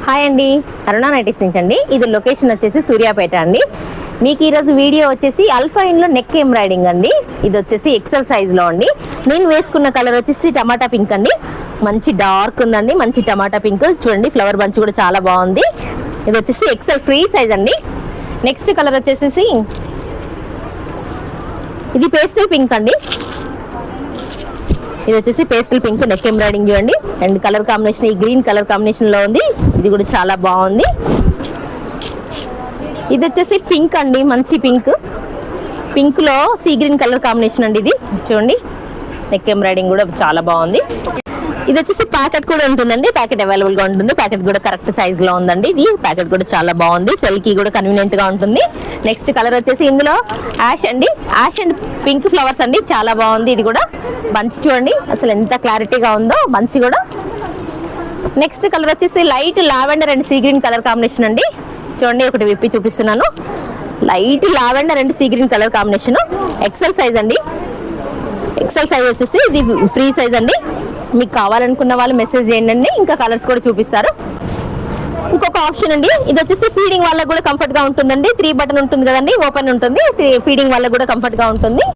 Hi అండి, Aruna nighties నుంచి అండి. ఇది లొకేషన్ వచ్చేసి సూర్యాపేట అండి. మీకు ఈరోజు వీడియో వచ్చేసి అల్ఫైన్లో నెక్ ఎంబ్రాయిడింగ్ అండి. ఇది వచ్చేసి ఎక్సెల్ సైజ్లో అండి. నేను వేసుకున్న కలర్ వచ్చేసి టమాటా పింక్ అండి. మంచి డార్క్ ఉందండి, మంచి టమాటా పింక్. చూడండి ఫ్లవర్ బంచ్ కూడా చాలా బాగుంది. ఇది వచ్చేసి ఎక్సెల్ ఫ్రీ సైజ్ అండి. నెక్స్ట్ కలర్ వచ్చేసి ఇది పేస్టల్ పింక్ అండి. ఇది వచ్చేసి పేస్టల్ పింక్ నెక్ ఎంబ్రాయిడింగ్ చూడండి. అండ్ కలర్ కాంబినేషన్ ఈ గ్రీన్ కలర్ కాంబినేషన్ లో ఉంది. ఇది కూడా చాలా బాగుంది. ఇది వచ్చేసి పింక్ అండి, మంచి పింక్. పింక్ లో సీ గ్రీన్ కలర్ కాంబినేషన్ అండి. ఇది చూడండి నెక్ ఎంబ్రాయిడింగ్ కూడా చాలా బాగుంది. ఇది వచ్చేసి ప్యాకెట్ కూడా ఉంటుందండి. ప్యాకెట్ అవైలబుల్ గా ఉంటుంది. ప్యాకెట్ కూడా కరెక్ట్ సైజ్ లో ఉందండి. ఇది ప్యాకెట్ కూడా చాలా బాగుంది. సెల్కి కూడా కన్వీనియంట్ గా ఉంటుంది. నెక్స్ట్ కలర్ వచ్చేసి ఇందులో యాష్ అండి. యాష్ అండ్ పింక్ ఫ్లవర్స్ అండి, చాలా బాగుంది. ఇది కూడా బంచ్ చూడండి అసలు ఎంత క్లారిటీగా ఉందో బంచ్ కూడా. నెక్స్ట్ కలర్ వచ్చేసి light lavender and sea green colour combination అండి. చూడండి ఒకటి విప్పి చూపిస్తున్నాను. Light lavender and sea green colour combination. XL size అండి. ఎక్సెల్ సైజ్ వచ్చేసి ఇది ఫ్రీ సైజ్ అండి. మీకు కావాలనుకున్న వాళ్ళు మెసేజ్ చేయండి, ఇంకా కలర్స్ కూడా చూపిస్తారు. ఇంకొక ఆప్షన్ అండి, ఇది వచ్చేసి ఫీడింగ్ వాళ్ళకి కూడా కంఫర్ట్ గా ఉంటుందండి. 3 బటన్ ఉంటుంది కదండి, ఓపెన్ ఉంటుంది. ఫీడింగ్ వాళ్ళకి కూడా కంఫర్ట్ గా ఉంటుంది.